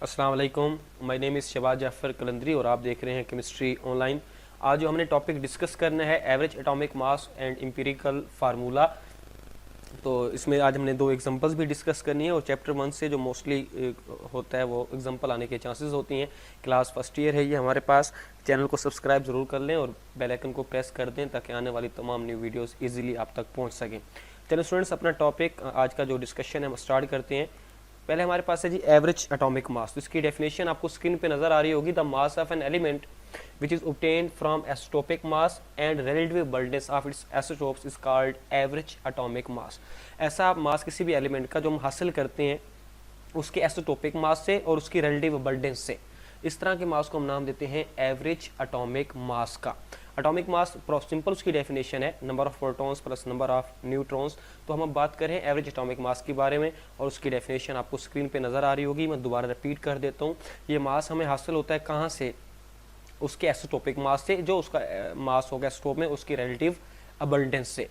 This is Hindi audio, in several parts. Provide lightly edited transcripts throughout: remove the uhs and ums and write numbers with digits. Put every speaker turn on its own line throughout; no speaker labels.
अस्सलाम वालेकुम, my name is Shahbaz Jafar Kalandari और आप देख रहे हैं केमिस्ट्री ऑनलाइन। आज जो हमने टॉपिक डिस्कस करना है average atomic mass and empirical formula. तो इसमें आज हमने दो एग्जांपल्स भी डिस्कस करनी है और चैप्टर 1 से जो मोस्टली होता है वो एग्जांपल आने के चांसेस होती हैं। क्लास फर्स्ट ईयर है ये हमारे पास। चैनल को सब्सक्राइब ज़रूर कर लें और बेल आइकन को प्रेस कर दें ताकि आने वाली तमाम न्यू वीडियोस इजीली आप तक पहुंच सकें। चलो स्टूडेंट्स, अपना टॉपिक आज का जो डिस्कशन है हम स्टार्ट करते हैं। पहले हमारे पास है जी एवरेज एटॉमिक मास। तो इसकी डेफिनेशन आपको स्क्रीन पे नजर आ रही होगी। The mass of an element which is obtained from isotopic mass and relative bulkiness of its isotopes is called average atomic mass। ऐसा मास किसी भी एलिमेंट का जो हम हासिल करते हैं उसके एसोटोपिक मास से और उसकी रिलेटिव बल्डेंस से, इस तरह के मास को हम नाम देते हैं एवरेज एटॉमिक मास का। एटॉमिक मास सिंपल उसकी डेफिनेशन है number of protons plus number of neutrons. तो हम अब बात करें एवरेज एटॉमिक मास के बारे में और उसकी डेफिनेशन आपको स्क्रीन पे नज़र आ रही होगी। मैं दोबारा रिपीट कर देता हूँ। ये मास हमें हासिल होता है कहाँ से? उसके एसोटोपिक मास से, जो उसका मास होगा एसोटोप में, उसकी रिलेटिव अबंडेंस से।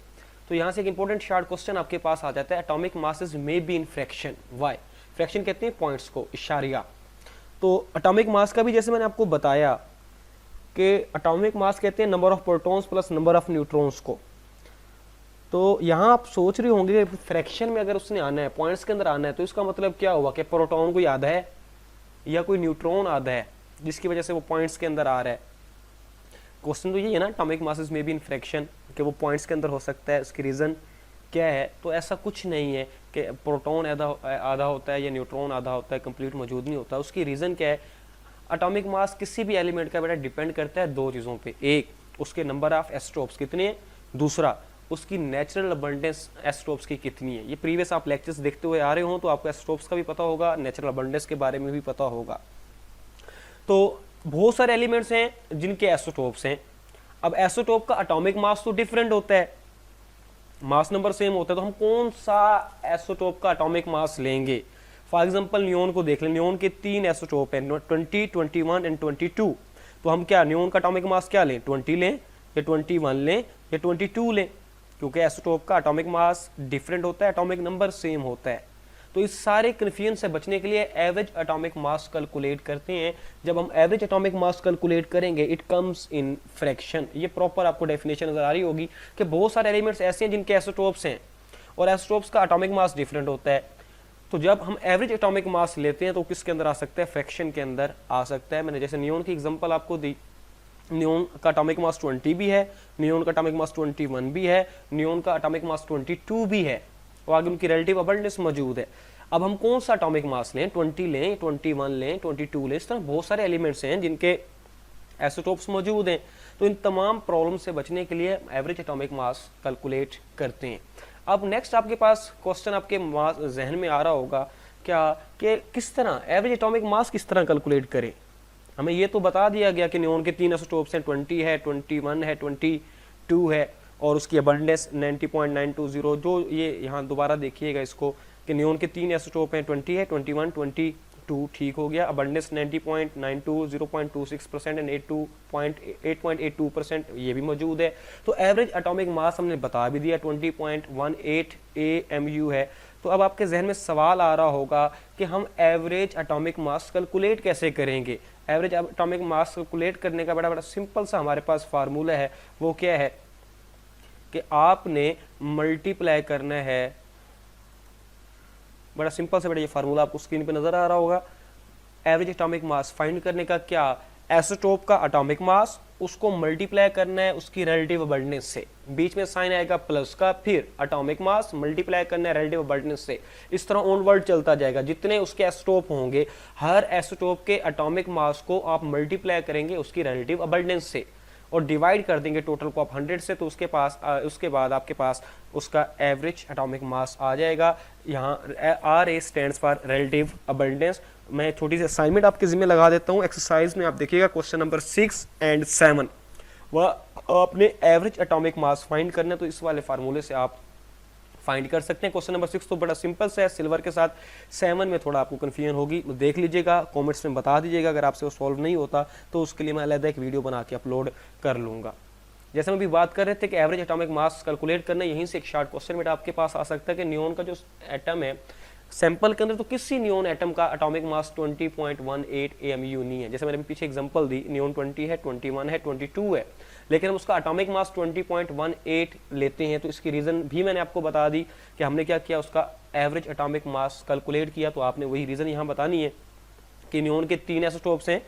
तो यहाँ से एक इंपॉर्टेंट शार्ट क्वेश्चन आपके पास आ जाता है। Atomic masses may be in fraction. Why? Fraction कहते हैं पॉइंट्स को, इशारिया। तो एटॉमिक मास का भी जैसे मैंने आपको बताया कि एटॉमिक मास कहते हैं number of protons plus number of neutrons को। तो यहाँ आप सोच रहे होंगे कि फ्रैक्शन में अगर उसने आना है, पॉइंट्स के अंदर आना है, तो इसका मतलब क्या हुआ कि प्रोटॉन कोई आधा है या कोई न्यूट्रॉन आधा है जिसकी वजह से वो पॉइंट्स के अंदर आ रहा है। क्वेश्चन तो यही है ना, एटॉमिक मासेस में भी इन फ्रैक्शन, कि वो पॉइंट्स के अंदर हो सकता है। उसकी रीज़न क्या है? तो ऐसा कुछ नहीं है कि प्रोटॉन आधा होता है या न्यूट्रॉन आधा होता है, कंप्लीट मौजूद नहीं होता। उसकी रीज़न क्या है? एटॉमिक मास किसी भी एलिमेंट का बेटा डिपेंड करता है दो चीज़ों पे। एक, उसके नंबर ऑफ एस्ट्रोप्स कितने हैं। दूसरा, उसकी नेचुरल अबंडेंस एस्ट्रोप्स की कितनी है। ये प्रीवियस आप लेक्चर्स देखते हुए आ रहे हो तो आपको एस्ट्रोप्स का भी पता होगा, नेचुरल अबंडेंस के बारे में भी पता होगा। तो बहुत सारे एलिमेंट्स हैं जिनके एसोटोप्स हैं। अब एसोटोप का एटॉमिक मास तो डिफरेंट होता है, मास नंबर सेम होता है, तो हम कौन सा एसोटोप का एटॉमिक मास लेंगे? फॉर एग्जांपल नियोन को देख लें। नियोन के 3 एसोटोप हैं, 20, 21 एंड 22। तो हम क्या नियोन का एटॉमिक मास क्या लें? 20 लें या 21 लें या 22 लें? क्योंकि एसोटोप का एटॉमिक मास डिफरेंट होता है, एटॉमिक नंबर सेम होता है। तो इस सारे कन्फ्यूजन से बचने के लिए एवरेज एटॉमिक मास कैलकुलेट करते हैं। जब हम एवरेज एटॉमिक मास कैलकुलेट करेंगे इट कम्स इन फ्रैक्शन। ये प्रॉपर आपको डेफिनेशन नजर आ रही होगी कि बहुत सारे एलिमेंट्स ऐसे हैं जिनके एसोटोप्स हैं और एसोटोप्स का एटॉमिक मास डिफरेंट होता है। तो जब हम एवरेज एटॉमिक मास लेते हैं तो किसके अंदर आ सकता है? फ्रैक्शन के अंदर आ सकता है। मैंने जैसे नियोन की एग्जांपल आपको दी। नियोन का एटॉमिक मास 20 भी है, नियोन का एटॉमिक मास 21 भी है, नियोन का एटॉमिक मास 22 भी है और आगे उनकी रिलेटिव अबंडेंस मौजूद है। अब हम कौन सा एटॉमिक मास लें? 20 लें, 21 लें, 22 लें? इस तरह बहुत सारे एलिमेंट्स हैं जिनके एसोटोप्स मौजूद हैं। तो इन तमाम प्रॉब्लम से बचने के लिए एवरेज एटॉमिक मास कैलकुलेट करते हैं। अब नेक्स्ट आपके पास क्वेश्चन आपके जहन में आ रहा होगा क्या कि किस तरह एवरेज एटॉमिक मास किस तरह कैलकुलेट करें? हमें ये तो बता दिया गया कि नियोन के 3 एसोटोप्स हैं, 20 है, 21 है, 22 है और उसकी अबंडेंस 90.920। जो ये यहाँ दोबारा देखिएगा इसको कि नियोन के 3 एसोटोप हैं, 20 है, 21, 22, ठीक हो गया। अबंडेंस 90.92, 0.26% एंड 8.82% ये भी मौजूद है। तो एवरेज एटॉमिक मास हमने बता भी दिया 20.18 AMU है। तो अब आपके जहन में सवाल आ रहा होगा कि हम एवरेज एटॉमिक मास कैलकुलेट कैसे करेंगे? एवरेज एटॉमिक मास कैलकुलेट करने का बड़ा सिंपल सा हमारे पास फार्मूला है। वो क्या है कि आपने मल्टीप्लाई करना है, बड़ा सिंपल से बड़ा ये फार्मूला आपको स्क्रीन पे नजर आ रहा होगा। एवरेज एटॉमिक मास फाइंड करने का क्या? एसोटोप का एटॉमिक मास, उसको मल्टीप्लाई करना है उसकी रिलेटिव अबंडेंस से, बीच में साइन आएगा प्लस का, फिर एटॉमिक मास मल्टीप्लाई करना है रिलेटिव अबंडेंस से। इस तरह ऑनवर्ड चलता जाएगा। जितने उसके एसोटोप होंगे हर एसोटोप के एटॉमिक मास को आप मल्टीप्लाई करेंगे उसकी रिलेटिव अबंडेंस से और डिवाइड कर देंगे टोटल को आप 100 से। तो उसके बाद आपके पास उसका एवरेज एटॉमिक मास आ जाएगा। यहाँ RA stands for relative abundance. मैं छोटी सी असाइनमेंट आपके जिम्मे लगा देता हूँ। एक्सरसाइज में आप देखिएगा क्वेश्चन नंबर 6 एंड 7, वह आपने एवरेज एटॉमिक मास फाइंड करना है। तो इस वाले फार्मूले से आप फाइंड कर सकते हैं। क्वेश्चन नंबर 6 तो बड़ा सिंपल सा है सिल्वर के साथ। 7 में थोड़ा आपको कन्फ्यूजन होगी, देख लीजिएगा, कमेंट्स में बता दीजिएगा। अगर आपसे वो सॉल्व नहीं होता तो उसके लिए मैं अलग एक वीडियो बना के अपलोड कर लूँगा। जैसे हम अभी बात कर रहे थे कि एवरेज एटॉमिक मास कैलकुलेट करना, यहीं से एक शॉर्ट क्वेश्चन बेटा आपके पास आ सकता है कि नियोन का जो एटम है सैंपल के अंदर तो किसी नियोन एटम का एटॉमिक मास 20.18 AMU नहीं है। जैसे मैंने पीछे एग्जांपल दी, नियोन 20 है, 21 है, 22 है, लेकिन हम उसका एटॉमिक मास 20.18 लेते हैं। तो इसकी रीज़न भी मैंने आपको बता दी कि हमने क्या किया, उसका एवरेज एटॉमिक मास कैलकुलेट किया। तो आपने वही रीज़न यहाँ बतानी है कि नियोन के 3 आइसोटोप्स हैं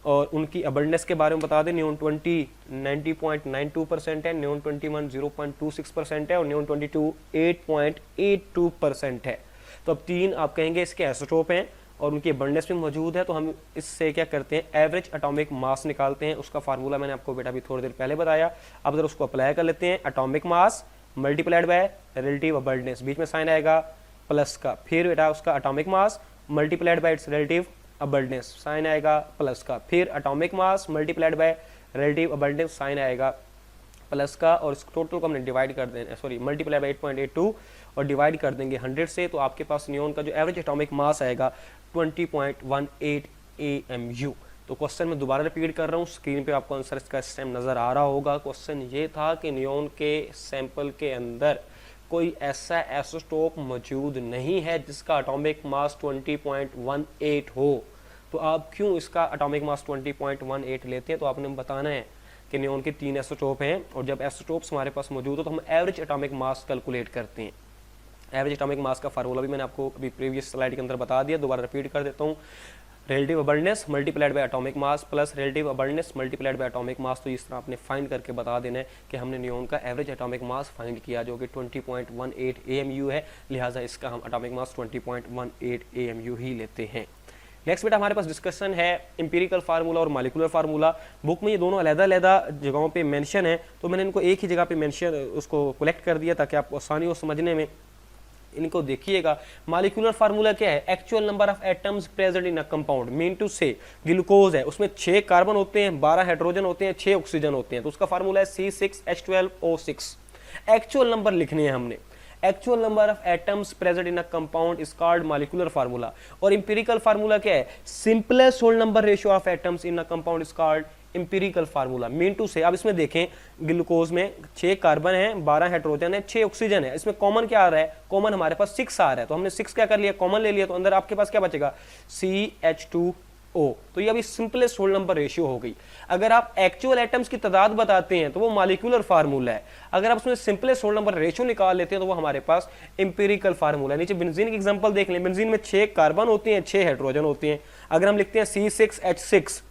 और उनकी अबंडेंस के बारे में बता दें। नियोन 20 90.92% है, नियोन 21 0.26% है और नियोन 22 8.82% है। तो अब 3 आप कहेंगे इसके आइसोटोप हैं और उनकी अबंडेंस में मौजूद है। तो हम इससे क्या करते हैं, एवरेज एटॉमिक मास निकालते हैं। उसका फार्मूला मैंने आपको बेटा अभी थोड़ी देर पहले बताया। अब जरा उसको अप्लाई कर लेते हैं। Atomic mass multiplied by relative abundance, बीच में साइन आएगा प्लस का, फिर बेटा उसका atomic mass multiplied by its relative abundance, sign आएगा प्लस का, फिर atomic mass multiplied by relative abundance, sign आएगा प्लस का, और इस टोटल को हमने डिवाइड कर देना, सॉरी मल्टीप्लाई बाय 8.82 और डिवाइड कर देंगे 100 से। तो आपके पास नियोन का जो एवरेज एटॉमिक मास आएगा 20.18 AMU। तो क्वेश्चन मैं दोबारा रिपीट कर रहा हूँ, स्क्रीन पे आपको आंसर इसका इस टाइम नज़र आ रहा होगा। क्वेश्चन ये था कि नियोन के सैंपल के अंदर कोई ऐसा आइसोटोप मौजूद नहीं है जिसका एटॉमिक मास 20.18 हो। तो आप क्यों इसका एटॉमिक मास 20.18 लेते हैं, तो आपने बताना है कि नियोन के 3 आइसोटोप हैं और जब आइसोटोप्स हमारे पास मौजूद हो तो हम एवरेज एटॉमिक मास कैलकुलेट करते हैं। एवरेज एटॉमिक मास का फार्मूला भी मैंने आपको अभी प्रीवियस स्लाइड के अंदर बता दिया, दोबारा रिपीट कर देता हूँ। Relative abundance multiplied by atomic mass plus relative abundance multiplied by atomic mass. तो इस तरह आपने फाइंड करके बता देना है कि हमने नियोन का एवरेज एटॉमिक मास फाइंड किया जो कि 20.18 AMU है, लिहाजा इसका हम एटॉमिक मास 20.18 AMU ही लेते हैं। नेक्स्ट बेटा हमारे पास डिस्कशन है इंपीरिकल फार्मूला और मॉलिक्यूलर फार्मूला। बुक में ये दोनों अलग-अलग जगहों पे मेंशन है, तो मैंने इनको एक ही जगह पे मेंशन उसको कलेक्ट कर दिया ताकि आपको आसानी हो समझने में। इनको देखिएगा। मॉलिक्यूलर फार्मूला क्या है, actual number of atoms present in a compound, mean to say glucose है उसमें 6 कार्बन होते हैं, 12 हाइड्रोजन होते हैं, 6 ऑक्सीजन होते हैं, तो उसका फार्मूला है C6H12O6। एक्चुअल नंबर लिखने हैं हमने, actual number of atoms present in a compound is called molecular formula. और इंपीरिकल फार्मूला क्या है, simplest whole number ratio of atoms in a compound is called empirical formula. Mean to say, अब इसमें देखें ग्लूकोज में 6 कार्बन है, 12 हाइड्रोजन है, 6 ऑक्सीजन है, इसमें कॉमन क्या आ रहा है, कॉमन हमारे पास 6 आ रहा है, तो हमने 6 क्या कर लिया, कॉमन ले लिया, तो अंदर आपके पास क्या बचेगा CH2O। तो ये अभी सिंपलेस्ट होल नंबर रेशियो हो गई। अगर आप एक्चुअल एटम्स की तादाद बताते हैं तो वो मॉलिक्यूलर फार्मूला है, अगर आप उसमें सिंपलेस्ट होल नंबर रेशियो निकाल लेते हैं तो वो हमारे पास इंपीरिकल फार्मूला है। नीचे बेंजीन की एग्जांपल देख लें, बेंजीन में 6 कार्बन होते हैं, 6 हाइड्रोजन होते हैं, अगर हम लिखते हैं C6H6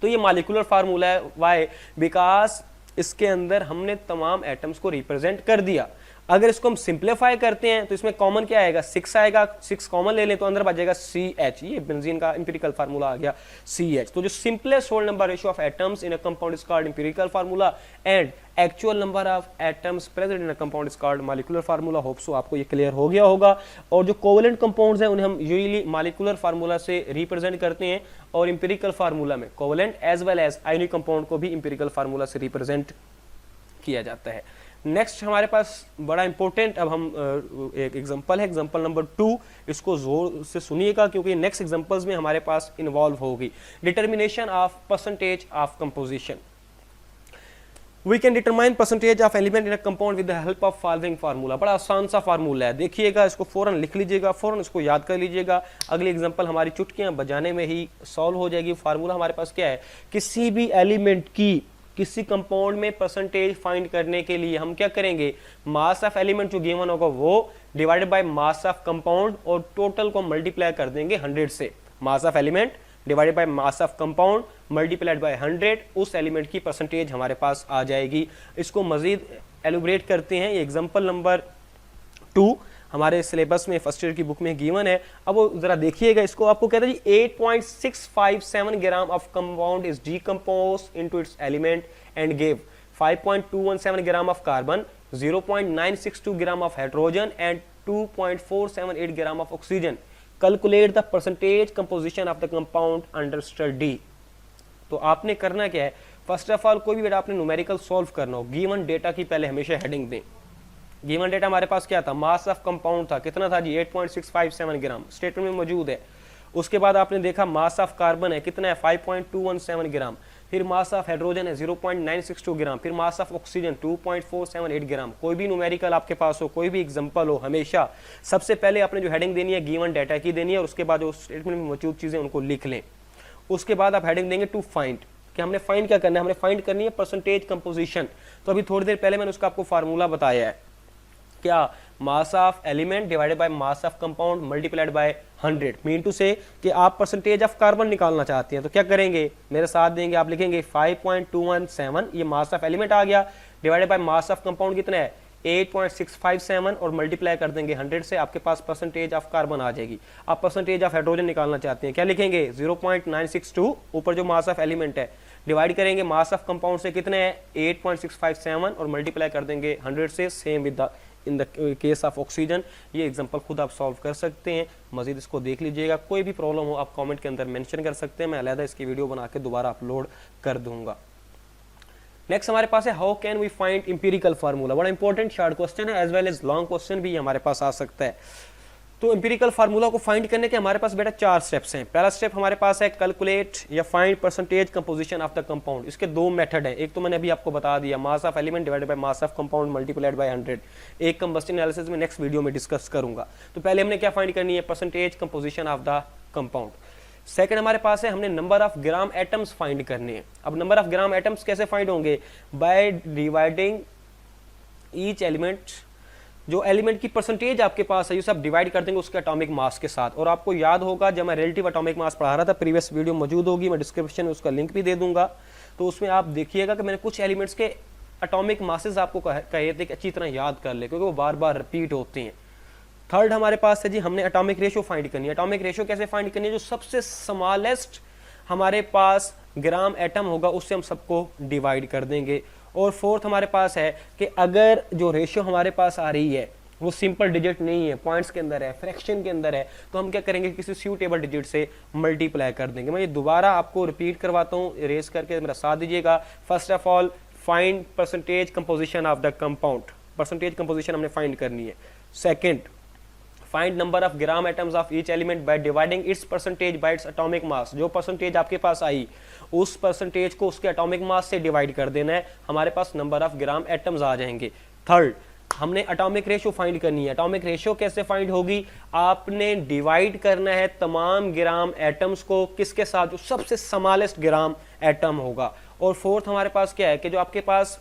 तो ये मॉलिक्यूलर फार्मूला है। वाई, बिकॉज इसके अंदर हमने तमाम एटम्स को रिप्रेजेंट कर दिया। अगर इसको हम सिंप्लीफाई करते हैं तो इसमें कॉमन क्या आएगा, 6 आएगा, 6 कॉमन ले लें तो अंदर बचेगा CH, ये बेंजीन का इंपीरिकल फार्मूला आ गया CH। तो जो simplest whole number ratio of atoms in a compound is called empirical formula and actual number of atoms present in a compound is called molecular formula. Hope so आपको ये क्लियर हो गया होगा। और जो कोवेलेंट कंपाउंड्स हैं उन्हें हम यूजुअली मॉलिक्यूलर फार्मूला से रिप्रेजेंट करते हैं और इंपीरिकल फार्मूला में covalent as well as ionic compound को भी इंपीरिकल फार्मूला से रिप्रेजेंट किया जाता है। नेक्स्ट हमारे पास बड़ा इंपॉर्टेंट, अब हम एक एग्जांपल है, एग्जांपल नंबर 2, इसको जोर से सुनिएगा क्योंकि नेक्स्ट एग्जांपल्स में हमारे पास इन्वॉल्व होगी। Determination of percentage of composition. We can determine percentage of element in a compound with the help of following formula. बड़ा आसान सा फार्मूला है, देखिएगा, इसको फौरन लिख लीजिएगा, फौरन इसको याद कर लीजिएगा। अगली एग्जांपल हमारी चुटकियां बजाने में ही सॉल्व हो जाएगी। फार्मूला हमारे पास क्या है, किसी भी एलिमेंट की किसी कंपाउंड में परसेंटेज फाइंड करने के लिए हम क्या करेंगे, मास ऑफ एलिमेंट जो गिवन होगा वो divided by mass of compound और टोटल को मल्टीप्लाई कर देंगे 100 से। मास of element divided by mass of compound multiplied by 100, उस एलिमेंट की परसेंटेज हमारे पास आ जाएगी। इसको मजीद एलुब्रेट करते हैं, ये एग्जांपल नंबर 2 हमारे सिलेबस में फर्स्ट ईयर की बुक में गिवन है। अब वो जरा देखिएगा, इसको आपको कहते हैं 8.657 gram of compound is decomposed into its element and give 5.217 gram of carbon, 0.962 gram of hydrogen and 2.478 gram of oxygen. Calculate the percentage composition of the compound under study. तो आपने करना क्या है, फर्स्ट ऑफ ऑल कोई भी बेटा आपने न्यूमेरिकल सॉल्व करना हो, गिवन डेटा की पहले हमेशा हेडिंग दें। गिवन डेटा हमारे पास क्या था, मास ऑफ कंपाउंड था, कितना था जी 8.657 ग्राम, स्टेटमेंट में मौजूद है। उसके बाद आपने देखा मास ऑफ कार्बन है, कितना है 5.217 ग्राम। फिर मास ऑफ हाइड्रोजन है 0.962 ग्राम, फिर मास ऑफ ऑक्सीजन 2.478 ग्राम। कोई भी न्यूमेरिकल आपके पास हो, कोई भी एग्जांपल हो, हमेशा सबसे पहले आपने जो हेडिंग देनी है गिवन डाटा की देनी है, और उसके बाद जो स्टेटमेंट में मौजूद चीजें उनको लिख लें। उसके बाद आप हेडिंग देंगे टू फाइंड, कि हमने फाइंड क्या करना है, हमने फाइंड करनी है परसेंटेज कंपोजिशन। तो अभी थोड़ी देर पहले मैंने उसका आपको फार्मूला बताया है, क्या, mass of element divided by mass of compound multiplied by 100। Mean to say कि आप परसेंटेज ऑफ कार्बन निकालना चाहते हैं तो क्या करेंगे, मेरे साथ देंगे, आप लिखेंगे 5.217, ये मास ऑफ एलिमेंट आ गया, divided by mass of compound कितना है 8.657, और मल्टीप्लाई कर देंगे 100 से, आपके पास परसेंटेज ऑफ कार्बन आ जाएगी। आप परसेंटेज ऑफ हाइड्रोजन निकालना चाहते हैं, क्या लिखेंगे 0.962, ऊपर जो मास ऑफ एलिमेंट है, डिवाइड करेंगे मास ऑफ कंपाउंड से, कितने हैं 8.657, और मल्टीप्लाई कर देंगे 100 से। Same with in the case of oxygen. ये एग्जांपल खुद आप सॉल्व कर सकते हैं, मजीद इसको देख लीजिएगा। कोई भी प्रॉब्लम हो आप कमेंट के अंदर मेंशन कर सकते हैं, मैं अलहदा इसकी वीडियो बना के दोबारा अपलोड कर दूंगा। नेक्स्ट हमारे पास है how can we find empirical formula. बड़ा इंपॉर्टेंट शॉर्ट क्वेश्चन है, as well as long question भी हमारे पास आ सकता है। तो इंपीरिकल फार्मूला को फाइंड करने के हमारे पास बेटा 4 स्टेप्स हैं। पहला स्टेप हमारे पास है कैलकुलेट या find percentage composition of the compound. इसके 2 मेथड हैं, एक तो मैंने अभी आपको बता दिया, मास of element divided by mass of compound multiplied by 100। एक कंबस्शन एनालिसिस में नेक्स्ट वीडियो में डिस्कस करूंगा। तो पहले हमने क्या फाइंड करनी है, percentage composition of the compound. Second हमारे पास है, हमने number of gram atoms find करने हैं। अब नंबर ऑफ ग्राम एटम्स कैसे फाइंड होंगे, बाय डिवाइडिंग ईच एलिमेंट, जो एलिमेंट की परसेंटेज आपके पास है ये सब डिवाइड कर देंगे उसके एटॉमिक मास के साथ। और आपको याद होगा जब मैं रिलेटिव एटॉमिक मास पढ़ा रहा था, प्रीवियस वीडियो मौजूद होगी, मैं डिस्क्रिप्शन में उसका लिंक भी दे दूंगा, तो उसमें आप देखिएगा कि मैंने कुछ एलिमेंट्स के एटॉमिक मासेस आपको कहे थे कि अच्छी तरह याद कर ले, क्योंकि वो बार बार रिपीट होते हैं। थर्ड हमारे पास है जी, हमने एटॉमिक रेशो फाइंड करनी है। एटॉमिक रेशो कैसे फाइंड करनी है, जो सबसे स्मॉलेस्ट हमारे पास ग्राम एटम होगा उससे हम सबको डिवाइड कर देंगे। और फोर्थ हमारे पास है कि अगर जो रेशियो हमारे पास आ रही है वो सिंपल डिजिट नहीं है, पॉइंट्स के अंदर है, फ्रैक्शन के अंदर है, तो हम क्या करेंगे, किसी सूटेबल डिजिट से मल्टीप्लाई कर देंगे। मैं ये दोबारा आपको रिपीट करवाता हूँ, इरेज करके मेरा साथ दीजिएगा। First of all find percentage composition of the compound, percentage composition हमने फाइंड करनी है। Second, find number of gram atoms of each element by dividing it's percentage by its atomic mass. जो परसेंटेज आपके पास आई उस परसेंटेज को उसके एटॉमिक मास से डिवाइड कर देना है, हमारे पास नंबर ऑफ ग्राम एटम्स आ जाएंगे। थर्ड, हमने एटॉमिक रेशो फाइंड करनी है। एटॉमिक रेशो कैसे फाइंड होगी, आपने डिवाइड करना है तमाम ग्राम एटम्स को किसके साथ, जो सबसे स्मॉलेस्ट ग्राम एटम होगा। और फोर्थ हमारे पास क्या है कि जो आपके पास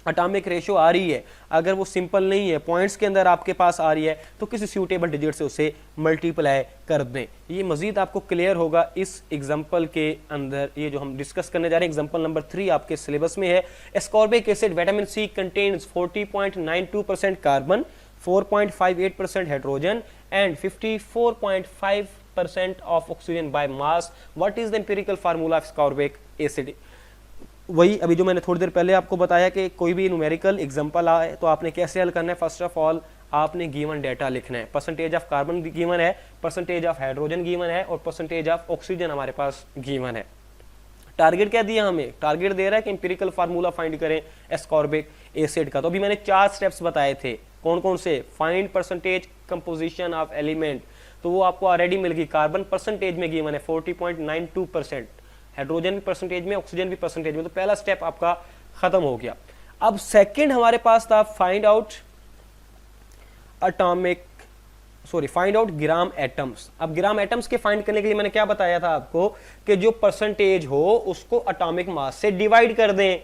एटॉमिक रेशो आ रही है, अगर वो सिंपल नहीं है, पॉइंट्स के अंदर आपके पास आ रही है, तो किसी सूटेबल डिजिट से उसे मल्टीप्लाई कर दें। ये मजीद आपको क्लियर होगा इस एग्जांपल के अंदर। ये जो हम डिस्कस करने जा रहे हैं एग्जांपल नंबर 3 आपके सिलेबस में है। Ascorbic acid vitamin C contains 40.92% carbon, 4.58% hydrogen and 54.5% of oxygen by mass. What is the empirical formula of ascorbic acid. वही अभी जो मैंने थोड़ी देर पहले आपको बताया कि कोई भी न्यूमेरिकल एग्जांपल आए तो आपने कैसे हल करना है। फर्स्ट ऑफ ऑल आपने गिवन डेटा लिखना है, परसेंटेज ऑफ कार्बन गिवन है, परसेंटेज ऑफ हाइड्रोजन गिवन है, और परसेंटेज ऑफ ऑक्सीजन हमारे पास गिवन है। टारगेट क्या दिया हमें, टारगेट दे रहा है कि एम्पिरिकल फार्मूला फाइंड करें एस्कॉर्बिक एसिड का। तो अभी मैंने 4 स्टेप्स बताए थे, कौन कौन से, find percentage composition of element, तो वो आपको ऑलरेडी मिल गई। कार्बन परसेंटेज में गिवन है 40.92%, हाइड्रोजन भी परसेंटेज में, ऑक्सीजन भी परसेंटेज में। तो पहला स्टेप आपका खत्म हो गया। अब सेकंड हमारे पास था फाइंड आउट ग्राम एटम्स। अब ग्राम एटम्स के फाइंड करने के लिए मैंने क्या बताया था आपको कि जो परसेंटेज हो उसको एटॉमिक मास से डिवाइड कर दें।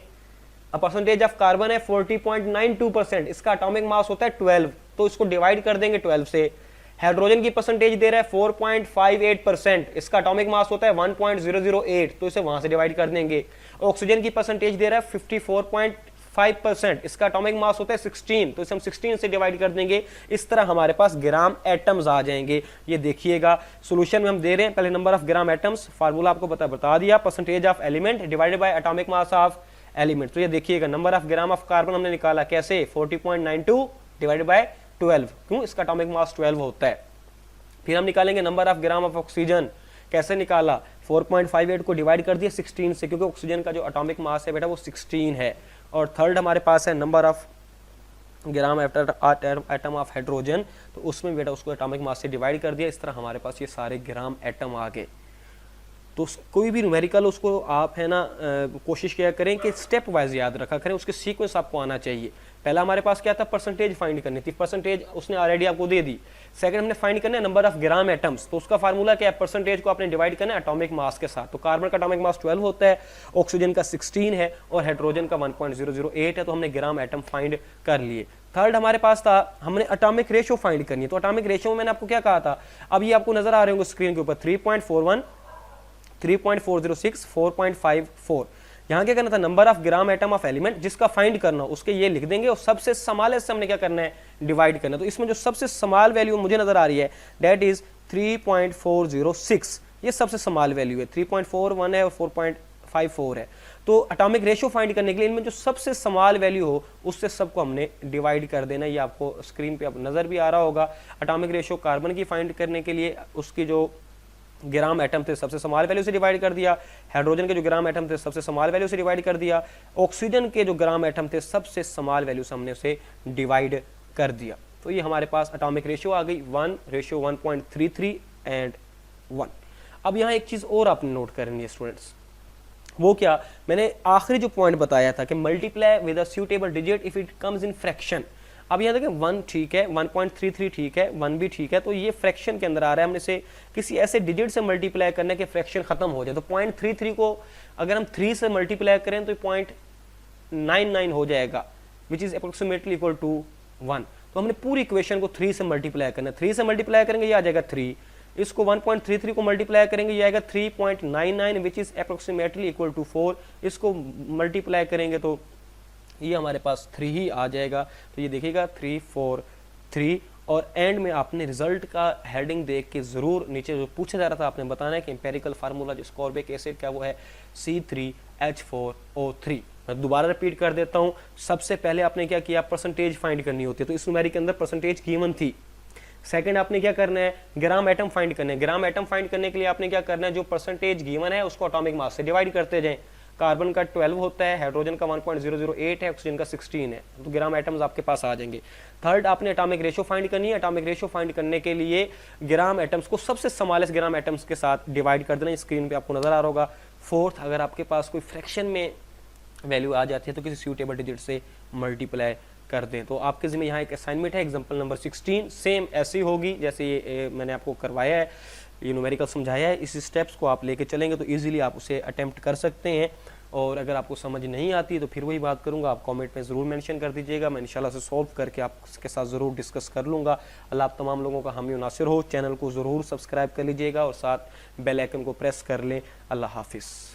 अब परसेंटेज ऑफ कार्बन है 40.92%, इसका एटॉमिक मास होता है 12, तो इसको डिवाइड कर देंगे 12 से। हाइड्रोजन की परसेंटेज दे रहा है 4.58%, इसका एटॉमिक मास होता है 1.008, तो इसे वहां से डिवाइड कर देंगे। ऑक्सीजन की परसेंटेज दे रहा है 54.5%, इसका एटॉमिक मास होता है 16, तो इसे हम 16 से डिवाइड कर देंगे। इस तरह हमारे पास ग्राम एटम्स आ जाएंगे। ये देखिएगा सोल्यूशन में हम दे रहे हैं, पहले number of gram atoms, formula आपको बता दिया, percentage of element divided bye atomic mass of element. तो ये देखिएगा number of gram of carbon हमने निकाला कैसे, 40.92 डिवाइडेड बाय 12, क्यों, इसका एटॉमिक मास 12 होता है। फिर हम निकालेंगे number of gram of oxygen, कैसे निकाला, 4.58 को डिवाइड कर दिया 16 से, क्योंकि ऑक्सीजन का जो एटॉमिक मास है बेटा वो 16 है। और थर्ड हमारे पास है number of gram atom of hydrogen, तो उसमें बेटा उसको एटॉमिक मास से डिवाइड कर दिया। इस तरह हमारे पास ये सारे ग्राम एटम आ गए। तो कोई भी न्यूमेरिकल उसको आप है ना कोशिश किया करें कि स्टेप वाइज याद रखा करें, उसके सीक्वेंस आपको आना चाहिए। पहला हमारे पास क्या था, परसेंटेज फाइंड करनी थी, परसेंटेज उसने ऑलरेडी आपको दे दी। सेकंड हमने फाइंड करना है नंबर ऑफ ग्राम एटम्स, तो उसका फार्मूला क्या है, परसेंटेज को आपने डिवाइड करना है एटॉमिक मास के साथ। तो कार्बन का एटॉमिक मास 12 होता है, ऑक्सीजन का 16 है और हाइड्रोजन का 1.008 है, तो हमने ग्राम एटम फाइंड कर लिए। थर्ड हमारे पास था हमने एटॉमिक रेशियो फाइंड करनी है। तो एटॉमिक रेशियो में मैंने आपको क्या कहा था, अब ये आपको नजर आ रहे होंगे स्क्रीन के ऊपर 3.41, 3.406, 4.54। यहाँ क्या करना था, number of gram atom of element जिसका फाइंड करना उसके ये लिख देंगे और सबसे स्मॉल से हमने क्या करना है, डिवाइड करना है। तो इसमें जो सबसे स्मॉल वैल्यू मुझे नजर आ रही है दैट इज 3.406, ये सबसे स्मॉल वैल्यू है, 3.41 है और 4.54 है। तो एटॉमिक रेशियो फाइंड करने के लिए इनमें जो सबसे स्मॉल वैल्यू हो उससे सबको हमने डिवाइड कर देना। ये आपको स्क्रीन पे अब नजर भी आ रहा होगा। एटॉमिक रेशियो कार्बन की फाइंड करने के लिए उसकी जो ग्राम एटम थे सबसे स्मॉल वैल्यू से डिवाइड कर दिया, हाइड्रोजन के जो ग्राम एटम थे सबसे स्मॉल वैल्यू से डिवाइड कर दिया, ऑक्सीजन के जो ग्राम एटम थे सबसे स्मॉल वैल्यू से हमने उसे डिवाइड कर दिया। तो ये हमारे पास एटॉमिक रेशियो आ गई 1:1.33 एंड 1। अब यहाँ एक चीज और आपने नोट करनी है स्टूडेंट्स, वो क्या, मैंने आखिरी जो पॉइंट बताया था कि multiply with a suitable digit if it comes in fraction. अब यहाँ देखें 1 ठीक है, 1.33 ठीक है, 1 भी ठीक है, तो ये फ्रैक्शन के अंदर आ रहा है, हमने से किसी ऐसे डिजिट से मल्टीप्लाई करने के फ्रैक्शन खत्म हो जाए। तो 0.33 को अगर हम 3 से मल्टीप्लाई करें तो 0.99 हो जाएगा, which is approximately equal to 1। तो हमने पूरी इक्वेशन को 3 से मल्टीप्लाई करना है, 3 से मल्टीप्लाई करेंगे ये आ जाएगा 3, इसको 1.33 को मल्टीप्लाई करेंगे ये आएगा 3.99 which is approximately equal to 4, इसको मल्टीप्लाई करेंगे तो ये हमारे पास 3 ही आ जाएगा। तो ये देखिएगा 3, 4, 3 और एंड में आपने रिजल्ट का हेडिंग देख के जरूर नीचे जो पूछा जा रहा था आपने बताना है कि एम्पेरिकल फार्मूला जो स्कॉर्बिक एसिड का वो है C3H4O3। मैं दोबारा रिपीट कर देता हूँ, सबसे पहले आपने क्या किया, परसेंटेज फाइंड करनी होती है, तो इस न्यूमेरिक के अंदर परसेंटेज गिवन थी। सेकंड आपने क्या करना है, ग्राम एटम फाइंड करने हैं। ग्राम एटम फाइंड करने के लिए आपने क्या करना है, जो परसेंटेज गिवन है उसको एटॉमिक मास से डिवाइड करते जाएं। कार्बन का 12 होता है, हाइड्रोजन का 1.008 है, ऑक्सीजन का 16 है, तो ग्राम एटम्स आपके पास आ जाएंगे। थर्ड आपने एटॉमिक रेशियो फाइंड करनी है। एटॉमिक रेशियो फाइंड करने के लिए ग्राम एटम्स को सबसे स्मॉलेस्ट ग्राम एटम्स के साथ डिवाइड कर देना, स्क्रीन पे आपको नजर आ रहा होगा। फोर्थ, अगर आपके पास कोई फ्रैक्शन में वैल्यू आ जाती है तो किसी सूटेबल डिजिट से मल्टीप्लाई कर दें। तो आपके जिम्मे यहाँ एक असाइनमेंट है एग्जांपल नंबर 16, सेम ऐसी होगी जैसे ये मैंने आपको करवाया है, ये न्यूमेरिकल समझाया है। इस स्टेप्स को आप लेके चलेंगे तो इजीली आप उसे अटेम्प्ट कर सकते हैं। और अगर आपको समझ नहीं आती तो फिर वही बात करूंगा, आप कमेंट में ज़रूर मेंशन कर दीजिएगा, मैं इंशाल्लाह से सॉल्व करके आपके साथ ज़रूर डिस्कस कर लूँगा। अल्लाह आप तमाम लोगों का हामी नासिर हो। चैनल को ज़रूर सब्सक्राइब कर लीजिएगा और साथ बेल आइकन को प्रेस कर लें। अल्लाह हाफिज़।